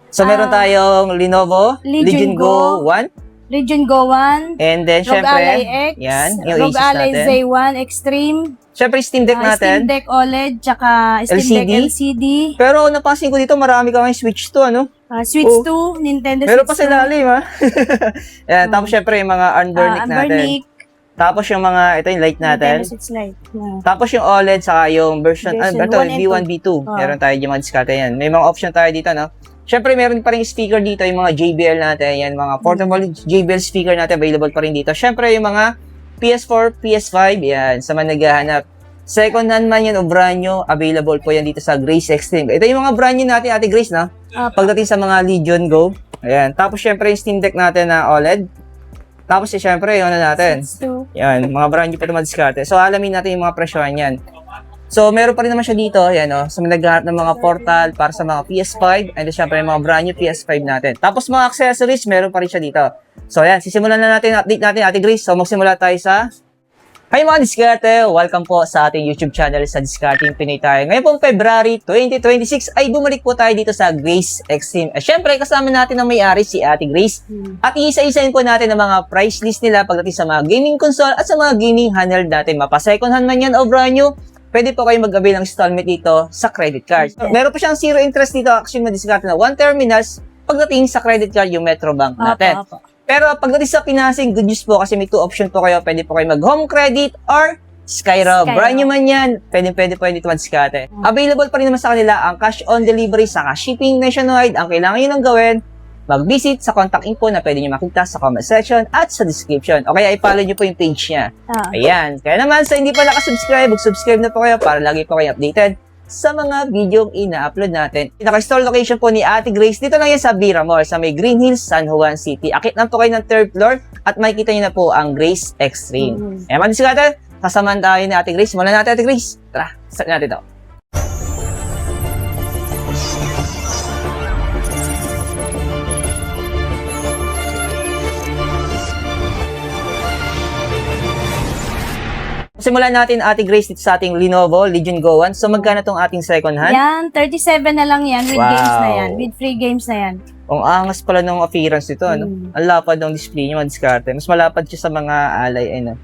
So, meron tayong Lenovo Legion Go 1. Legion Go 1. And then, ROG syempre, Ally X. yan, yung ROG Asus Ally natin. Z1 Extreme. Syempre, Steam Deck natin. Steam Deck OLED, tsaka Steam Deck LCD. Pero napansin ko dito, marami ka ngayong Switch to, ano? Switch 2, Nintendo Meron Switch pa sa ilalim, ha? Yan, tapos syempre, yung mga Unburnick natin. Tapos yung mga, ito yung light natin. Nintendo Switch Lite. Tapos yung OLED, saka yung version Version ito, 1 and B1, B2. Meron tayo yung mga diskarte yan. May mga option tayo dito, no? Syempre, meron pa rin speaker dito, yung mga JBL natin. Yan, mga portable JBL speaker natin, available pa rin dito. Syempre, yung mga PS4, PS5, yan, sa mga naghahanap. Second hand man yan o brand new, available po yan dito sa Grace Extreme. Ito yung mga brand new natin, Ate Grace, no? Pagdating sa mga Legion Go. Ayan. Tapos, syempre, yung Steam Deck natin na OLED. Tapos, syempre, yung ano natin. Yan, mga brand new pa ito madiskarte. So, alamin natin yung mga presyohan yan. So, meron pa rin naman siya dito, yan o. So, may naghahanap ng mga portal para sa mga PS5 and syempre, mga brand new PS5 natin. Tapos, mga accessories, meron pa rin siya dito. So, yan, sisimulan na natin, update natin, Ate Grace. So, magsimula tayo sa... Hi mga diskarte! Welcome po sa ating YouTube channel sa Discarding Pinoy tayo. Ngayon pong February 2026 ay bumalik po tayo dito sa Grace Extreme. Siyempre, kasama natin ang may-ari si Ate Grace. At iisa-isain po natin ang mga price list nila pagdating sa mga gaming console at sa mga gaming handheld natin. Mapa second hand man yan o brand new, pwede po kayo mag-avail ng installment dito sa credit card. Meron po siyang zero interest dito, actually madiskarte na 1 terminals pagdating sa credit card yung Metrobank natin. Pero pagdating sa financing, good news po kasi may 2 option po kayo. Pwede po kayo mag-home credit or Skyro. Brand new man yan. Pwede dito madiskarte. Available pa rin naman sa kanila ang cash on delivery saka shipping nationwide. Ang kailangan nyo lang gawin, mag-visit sa contact info na pwede nyo makita sa comment section at sa description. O kaya i-follow nyo po yung page niya. Ayan. Kaya naman sa hindi pa nakasubscribe, mag-subscribe na po kayo para lagi po kayo updated sa mga video ina-upload natin. Naka-store location po ni Ate Grace. Dito lang yan sa Vira Mall, sa may Green Hills, San Juan City. Akit lang po kayo ng 3rd floor at makikita nyo na po ang Grace Extreme. Mga diskarte, kasamaan tayo ni Ate Grace. Mula natin, Ate Grace. Tara, start natin ito. Simulan natin, Ate Grace, dito sa ating Lenovo Legion Go 1. So, magkano tong ating second hand? Yan, 37 na lang yan with games na yan. With free games na yan. Ang angas pala ng appearance nito, ano? Ang lapad ng display niya, madiskarte. Mas malapad siya sa mga alay, ano?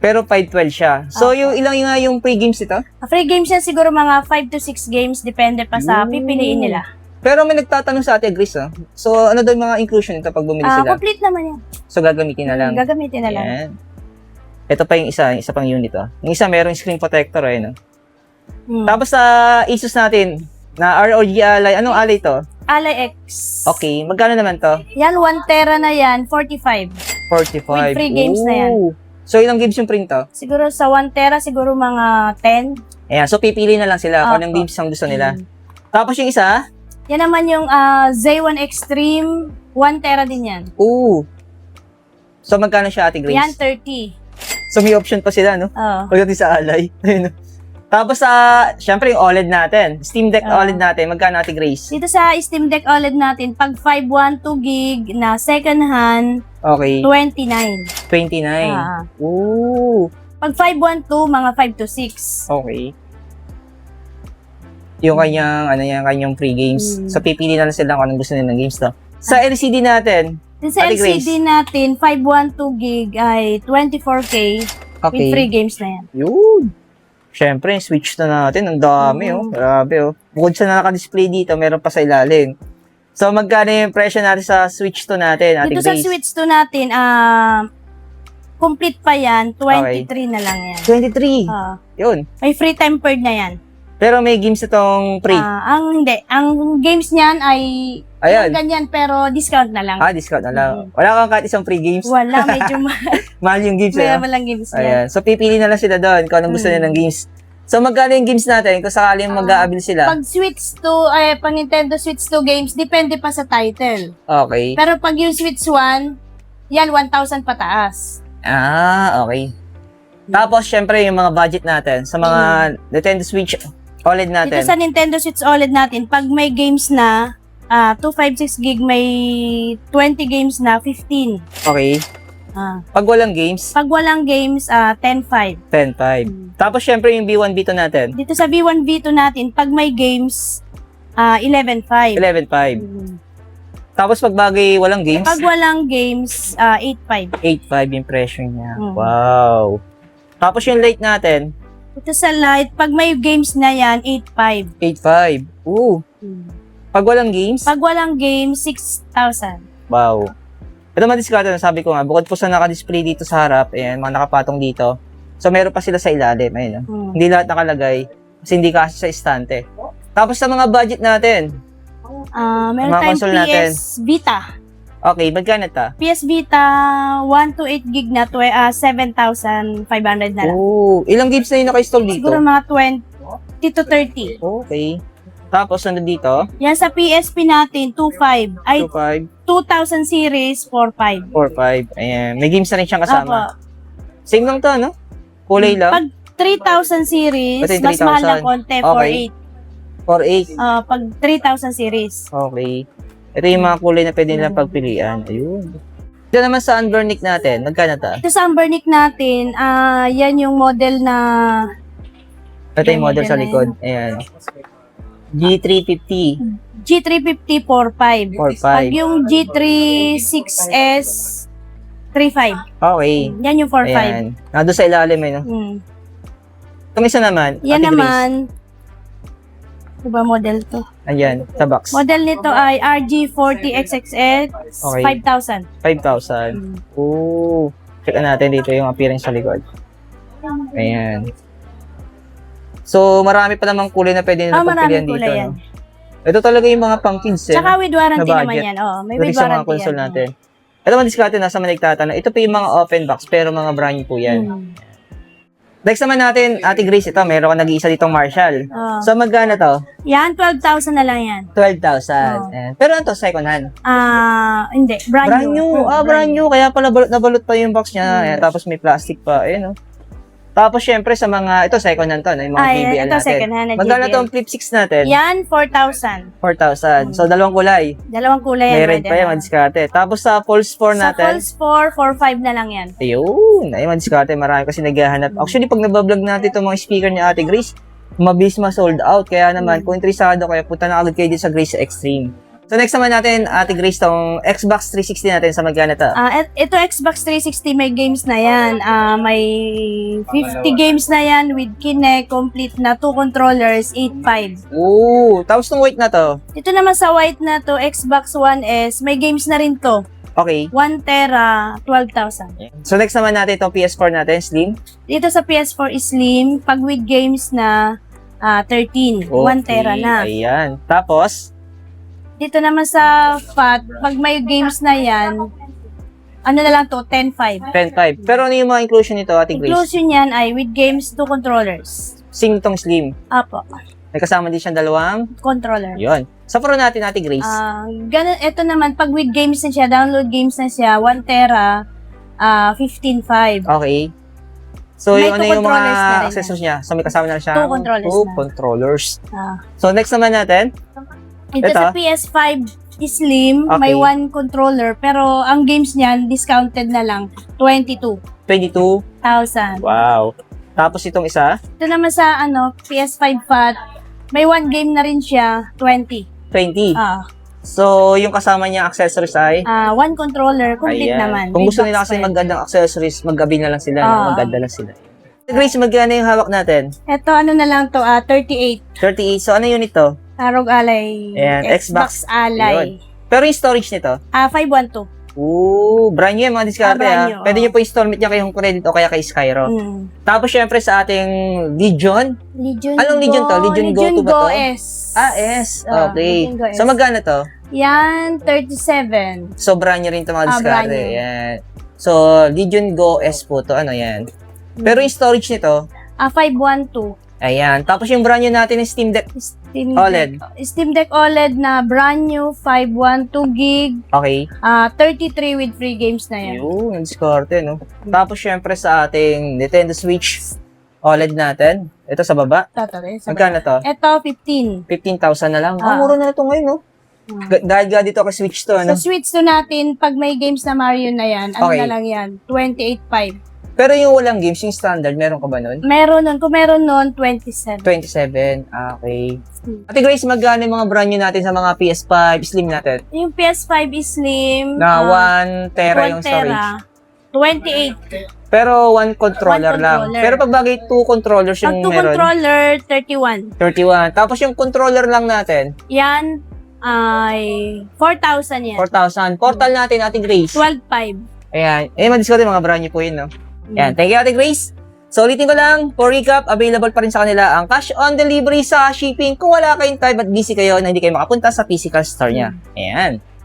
Pero 512 siya. So, yung ilang yung free games ito? Free games yan siguro mga 5 to 6 games, depende pa sa pipiliin nila. Pero may nagtatanong sa Ate Grace, ah. So, ano daw yung mga inclusion nito pag bumili sila? Complete naman yan. So, gagamitin na lang. Gagamitin na lang. Yan. Ito pa yung isa pang unit, oh. Yung isa, merong screen protector, eh, no? Tapos sa Asus natin, na ROG Ally, anong Ally to? Ally X. Okay, magkano naman to? Yan, 1 tera na yan, 45. 45. With free games na yan. So, ilang games yung print to? Siguro sa 1 tera, siguro mga 10. Ayan, so pipili na lang sila kung anong games ang gusto nila. Tapos yung isa? Yan naman yung Z1 Extreme, 1 tera din yan. So, magkano siya, Ate Grace? Yan, 30. So, may option pa sila, no? Pagdating sa Ally. Tapos, syempre, yung OLED natin. Steam Deck OLED natin. Magkano, Ate Grace? Dito sa Steam Deck OLED natin, pag 512 gig na second hand, okay. 29. 29. Pag 512, mga 5 to 6. Okay. Yung kanyang free games. So, pipili na lang sila kung anong gusto nila ng games to. Sa LCD natin, Sa LCD natin, 512 gig ay 24K with free games na yan. Yun. Siyempre, switch na natin. Ang dami, oh. Grabe, oh. Bukod sa naka-display dito, meron pa sa ilalim. So, magkano yung presyo natin sa switch to natin, Ate Dito Grace? sa switch to natin, complete pa yan, 23 na lang yan. 23? Yun. May free tempered na yan. Pero may games itong free? Hindi. Ang games niyan ay ganyan pero discount na lang. Discount na lang. Wala kang kahit isang free games? Wala, medyo mahal yung games. Mahal ang games niya. Ayan. So, pipili na lang sila doon kung anong gusto nila ng games. So, magkano yung games natin kung sakaling mag-aabil sila? Pag Switch 2, pag Nintendo Switch 2 games, depende pa sa title. Okay. Pero pag yung Switch 1, yan, 1,000 pataas. Okay. Tapos, syempre, yung mga budget natin sa mga Nintendo Switch OLED natin. Dito sa Nintendo Switch OLED natin, pag may games na, 256 gig, may 20 games na, 15. Okay. Pag walang games? Pag walang games, 10.5. 10.5. Tapos, syempre, yung B1, B2 natin. Dito sa B1, B2 natin, pag may games, 11.5. 11.5. Mm. Tapos pag bagay walang games, Pag walang games, 8.5. 8.5 yung presyo niya. Mm. Wow. Tapos yung late natin, Ito sa light, pag may games na yan, 8.5. 8.5. Ooh. Pag walang games, Pag walang games, 6,000. wow. Ito madiskarte na sabi ko nga, bukod po sa naka-display dito sa harap, ayan, mga nakapatong dito. So meron pa sila sa ilalim, ayun. Hindi lahat nakalagay kasi hindi kasi sa estante. Tapos sa mga budget natin, Meron Mga tayong console natin. PS Vita. okay, magkano ta? PS Vita, 1 to 8 gig na, 7,500 na lang. Oh, ilang games na yung naka-install dito? Siguro mga 20 to 30. Okay. Tapos nandun dito, Yan sa PSP natin, 2.5. Ay, 2.5, 2000 series, 4.5. 4.5. Ayan, may games na rin siyang kasama. Apo. Same lang to, no? Kulay lang. Pag 3,000 series, Ito yung mas mahal 3,000. ng konti, Okay. 4.8. 4.8. Pag 3,000 series. Okay. Ito yung mga kulay na pwede nilang pagpilian. Ayun. Ito naman sa Unburnick natin, magkano ta? Ito sa Ambernick natin, yan yung model na Ito yung model sa na likod. Ayan. G350. G350 4.5. 4.5. Pag yung G36S 3.5. Okay. Yan yung 4.5. Ayan. Nado sa ilalim eh, no? Itong isa naman, Yan Ate Grace. naman, diba model to? Ayan, sa box. Model nito ay RG40XXX Okay. 5,000. 5,000. Oo. Check natin dito yung appearance sa likod. Ayan. So, marami pa namang kulay na pwede nila pagpilian maraming dito. kulay yan. No? Ito talaga yung mga pang kids eh. Tsaka with warranty na budget. naman yan. Oh, may Pwede with sa mga warranty console yan. natin. Ito man diskarte nasa manigtatan. Ito pa yung mga open box pero mga brand new po yan. Next naman natin, Ate Grace, ito, meron ka nag-iisa ditong Marshall. Oh. So, magkano to? Yan, 12,000 na lang yan. 12,000. Oh. Ayan. Pero ano to, second hand? Hindi. Brand, Brand new. Brand new. Kaya pala balot na balot pa yung box niya. Ayan, tapos may plastic pa. Ayan, oh. Tapos, syempre, sa mga, ito, second hand to, no? Yung mga JBL ito natin. second hand na Magkano JBL. tong Flip 6 natin? Yan, 4,000. 4,000. So, dalawang kulay. Dalawang kulay yan. May red pwede pa yan, na. madiskarte. Tapos, sa Pulse 4 Sa natin. Pulse 4, 4.5 na lang yan. Ayun. Ay, madiskarte. Marami kasi naghahanap. Actually, pag nabablog natin itong mga speaker ni Ate Grace, mabilis ma-sold out. Kaya naman, kung interesado kayo, punta na agad kayo dito sa Grace Extreme. So, next naman natin, Ate Grace, tong Xbox 360 natin sa magkano to? Ito Xbox 360 may games na yan. May 50 games na yan with Kinect, complete na 2 controllers, 8.5. Ooh. Tapos, tong white na to. Ito naman sa white na to, Xbox One S, may games na rin to. Okay. 1 tera, 12,000. So, next naman natin itong PS4 natin, Slim. Dito sa PS4 is Slim, pag with games na 13, 1 tera na. Ayan. Tapos, Dito naman sa FAT, pag may games na yan, ano na lang to, 10.5. 10.5. Pero ano yung mga inclusion nito, Ate Grace? Inclusion yan ay with games, 2 controllers. Sing tong Slim. Apo, May kasama din siyang dalawang. controller. Yun. Sa Pro natin, Ate Grace. Ganun, ito naman, pag with games na siya, download games na siya, 1 tera, 15.5. Okay. So, May yung ano two yung mga controllers na rin accessories niya? So, may kasama na siya? 2 controllers Two na. controllers. Ah. So, next naman natin. Ito sa PS5 Slim, Okay. may 1 controller, pero ang games niyan, discounted na lang, 22,000. 22. Wow. Tapos itong isa, Ito naman sa PS5 FAT, may 1 game na rin siya, 20. 20. Ah, So, yung kasama niya accessories ay? 1 controller, complete Ayan. naman. Kung May gusto box nila kasi pa yan. magandang accessories, mag-gabi na lang sila. Ah. No? Maganda lang sila. Grace, magkano yung hawak natin? Ito ano na lang to, 38. 38. So, ano yun ito? Tarog Ally. Ayan, Xbox. Ally. Pero yung storage nito? 512. Ooh, brand new yung mga diskarte brand new, Pwede nyo po installment niya kay Home Credit o kaya kay Skyro. Tapos syempre sa ating Legion. Legion Anong Legion to? Legion Go to ba to? S. S. Okay. Legion Go S. So magkano to? Yan, 37. So brand new rin ito mga brand diskarte. new. Yan. So Legion Go S po to. Ano yan? Pero yung storage nito, 512. ayan. Tapos yung brand new natin is Steam Deck Steam OLED. Deck. Steam Deck OLED na brand new, 512 gig, Okay. 33 with free games na yan. Yun, yung diskarte, no? Tapos syempre sa ating Nintendo Switch OLED natin. Ito sa baba. Magkano to? Ito, 15. 15,000 na lang. Ah. Mura na ito ngayon, no? Dahil nga dito ka Switch to, ano? Sa Switch to natin, pag may games na Mario na yan, ano Okay. na lang yan? 28.5. Pero yung walang games, yung standard, meron ka ba nun? Meron nun. Kung meron nun, 27. 27. Okay. Ate Grace, magkano yung mga brand new natin sa mga PS5 Slim natin? Yung PS5 is Slim. Na 1 tera yung storage. 28. Pero 1 controller One lang. controller. Pero pag bagay 2 controllers Pag yung 2 meron, controller, 31. 31. Tapos yung controller lang natin, Yan ay 4,000 yan. 4,000. Portal natin, Ate Grace. 12,500. Ayan. Madiscount yung mga brand new po yun, no? Ayan. Thank you, Ate Grace. So, ulitin ko lang, for recap, available pa rin sa kanila ang cash on delivery sa shipping kung wala kayong time at busy kayo na hindi kayo makapunta sa physical store niya. Ayan.